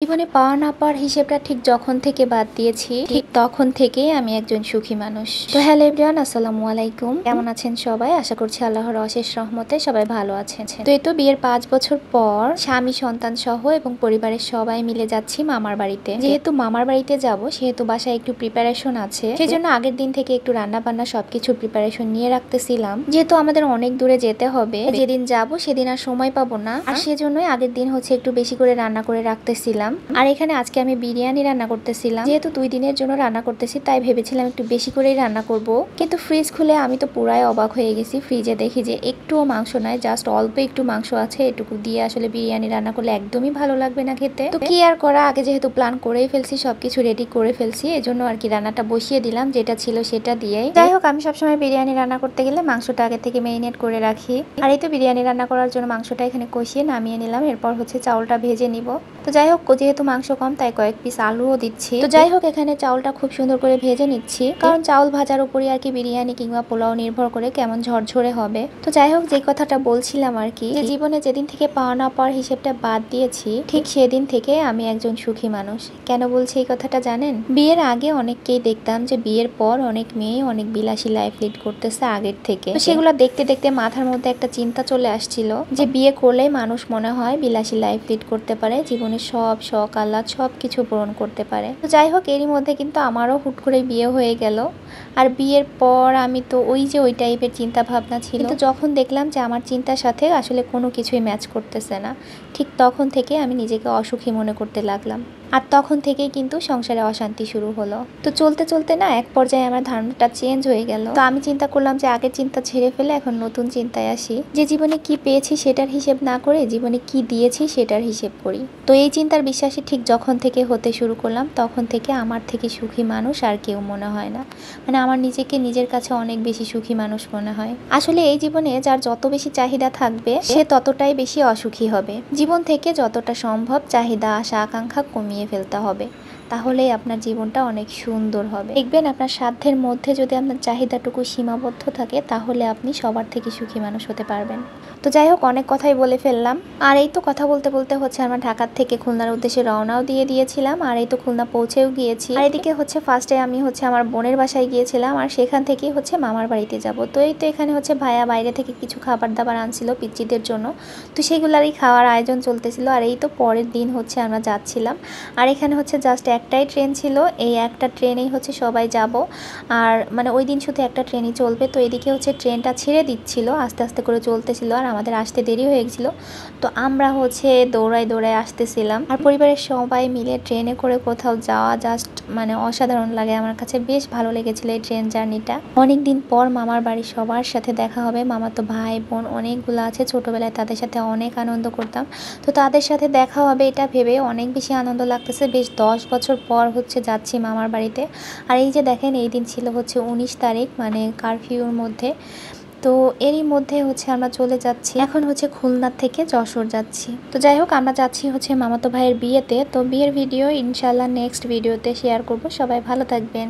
জীবনে পাওয়া না পাওয়ার হিসেবটা ঠিক যখন থেকে বাদ দিয়েছি ঠিক তখন থেকেই আমি একজন সুখী মানুষ। তো হ্যালো এভরিওয়ান, আসসালামু আলাইকুম। কেমন আছেন সবাই? আশা করছি আল্লাহর অশেষ রহমতে সবাই ভালো আছেন। তো এই তো বিয়ের 5 বছর পর স্বামী সন্তান সহ এবং পরিবারের সবাই মিলে যাচ্ছি মামার বাড়িতে। যেহেতু মামার বাড়িতে যাব সেহেতু বাসায় একটু প্রিপারেশন আছে, সেজন্য আগের দিন থেকে একটু রান্না বান্না সবকিছু প্রিপারেশন নিয়ে রাখতেছিলাম। যেহেতু আমাদের অনেক দূরে যেতে হবে, যেদিন যাব সেদিন আর সময় পাবো না, আর সেজন্যই আগের দিন হচ্ছে একটু বেশি করে রান্না করে রাখতেছিলাম। আর এখানে আজকে আমি বিরিয়ানি রান্না করতেছিলাম। যেহেতু 2 দিনের জন্য রান্না করতেছি তাই ভেবেছিলাম একটু বেশি করেই রান্না করব, কিন্তু ফ্রিজ খুলে আমি তো পুরাই অবাক হয়ে গেছি। ফ্রিজে দেখি যে একটুও মাংস নাই, জাস্ট অল্প একটু মাংস আছে। এটুকু দিয়ে আসলে বিরিয়ানি রান্না করলে একদমই ভালো লাগবে না খেতে। তো কি আর করা, আগে যেহেতু প্ল্যান করেই ফেলছি, সবকিছু রেডি করে ফেলছি, এজন্য আর কি রান্নাটা বসিয়ে দিলাম, যেটা ছিল সেটা দিয়েই। যাই হোক, আমি সবসময় বিরিয়ানি রান্না করতে গেলে মাংসটা আগে থেকে মেরিনেট করে রাখি। আর এই তো বিরিয়ানি রান্না করার জন্য মাংসটা এখানে কষিয়ে নামিয়ে নিলাম, এরপর হচ্ছে চাউলটা ভেজে নিব। তো যাই হোক, যেহেতু মাংস কম তাই কয়েক পিস আলুও দিচ্ছি। তো যাই হোক, এখানে চাউলটা খুব সুন্দর করে ভেজে নিচ্ছি, কারণ চাউল ভাজার উপরই আর কি বিরিয়ানি কিংবা পোলাও নির্ভর করে কেমন ঝরঝরে হবে। তো যাই হোক, যে কথাটা বলছিলাম আর কি, যে জীবনে যেদিন থেকে পাওয়া না পাওয়ার হিসেবটা বাদ দিয়েছি ঠিক সেদিন থেকে আমি একজন সুখী মানুষ। কেন বলছি এই কথাটা জানেন? বিয়ের আগে অনেককেই দেখতাম যে বিয়ের পর অনেক মেয়ে অনেক বিলাসী লাইফ লিড করতেছে আগের থেকে। তো সেগুলো দেখতে দেখতে মাথার মধ্যে একটা চিন্তা চলে আসছিল যে বিয়ে করলেই মানুষ মনে হয় বিলাসী লাইফ লিড করতে পারে, জীবনে সব শখ আহ্লাদ সব কিছু পূরণ করতে পারে। তো যাই হোক, এরই মধ্যে কিন্তু আমারও হুট করে বিয়ে হয়ে গেল। আর বিয়ের পর আমি তো ওই টাইপের চিন্তা ভাবনা ছিল, কিন্তু যখন দেখলাম যে আমার চিন্তার সাথে আসলে কোনো কিছুই ম্যাচ করতেছে না, ঠিক তখন থেকে আমি নিজেকে অসুখী মনে করতে লাগলাম। আর তখন থেকেই কিন্তু সংসারে অশান্তি শুরু হলো। তো চলতে চলতে না এক পর্যায়ে আমার ধারণাটা চেঞ্জ হয়ে গেল। তো আমি চিন্তা করলাম যে আগের চিন্তা ছেড়ে ফেলে এখন নতুন চিন্তায় আসি, যে জীবনে কি পেয়েছি সেটার হিসেব না করে জীবনে কি দিয়েছি সেটার হিসেব করি। তো এই চিন্তার বিশ্বাসী ঠিক যখন থেকে হতে শুরু করলাম তখন থেকে আমার থেকে সুখী মানুষ আর কেউ মনে হয় না। মানে আমার নিজেকে নিজের কাছে অনেক বেশি সুখী মানুষ মনে হয়। আসলে এই জীবনে যার যত বেশি চাহিদা থাকবে সে ততটাই বেশি অসুখী হবে। জীবন থেকে যতটা সম্ভব চাহিদা আশা আকাঙ্ক্ষা কমিয়ে ফেলতে হবে, তাহলেই আপনার জীবনটা অনেক সুন্দর হবে। দেখবেন আপনার সাধ্যের মধ্যে যদি আপনার চাহিদাটুকু সীমাবদ্ধ থাকে তাহলে আপনি সবার থেকে সুখী মানুষ হতে পারবেন। তো যাই হোক, অনেক কথাই বলে ফেললাম। আর এই তো কথা বলতে বলতে হচ্ছে আমরা ঢাকার থেকে খুলনার উদ্দেশ্যে রওনাও দিয়ে দিয়েছিলাম, আর এই তো খুলনা পৌঁছেও গিয়েছি। আর এদিকে হচ্ছে ফার্স্টে আমি হচ্ছে আমার বোনের বাসায় গিয়েছিলাম, আর সেখান থেকেই হচ্ছে মামার বাড়িতে যাব। তো এই তো এখানে হচ্ছে ভাইয়া বাইরে থেকে কিছু খাবার দাবার আনছিল পিচ্চিদের জন্য, তো সেগুলারই খাওয়ার আয়োজন চলতেছিল। আর এই তো পরের দিন হচ্ছে আমরা যাচ্ছিলাম, আর এখানে হচ্ছে জাস্ট একটাই ট্রেন ছিল, এই একটা ট্রেনেই হচ্ছে সবাই যাব। আর মানে ওই দিন শুধু একটা ট্রেনই চলবে। তো এদিকে হচ্ছে ট্রেনটা ছেড়ে দিচ্ছিল, আস্তে আস্তে করে চলতেছিল, আর আমাদের আসতে দেরি হয়ে গেছিল। তো আমরা হচ্ছে দৌড়ায় দৌড়ায় আসতেছিলাম। আর পরিবারের সবাই মিলে ট্রেনে করে কোথাও যাওয়া জাস্ট মানে অসাধারণ লাগে। আমার কাছে বেশ ভালো লেগেছিল এই ট্রেন জার্নিটা। অনেকদিন পর মামার বাড়ির সবার সাথে দেখা হবে। মামা তো ভাই বোন অনেকগুলো আছে, ছোটবেলায় তাদের সাথে অনেক আনন্দ করতাম। তো তাদের সাথে দেখা হবে এটা ভেবে অনেক বেশি আনন্দ লাগতেছে। বেশ 10 বছর পর হচ্ছে যাচ্ছি মামার বাড়িতে। আর এই যে দেখেন, এই দিন ছিল হচ্ছে 19 তারিখ, মানে কারফিউর মধ্যে। তো এরই মধ্যে হচ্ছে আমরা চলে যাচ্ছি, এখন হচ্ছে খুলনা থেকে যশোর যাচ্ছি। তো যাই হোক, আমরা যাচ্ছি হচ্ছে মামাতো ভাইয়ের বিয়েতে। তো বিয়ের ভিডিও ইনশাল্লাহ নেক্সট ভিডিওতে শেয়ার করব। সবাই ভালো থাকবেন।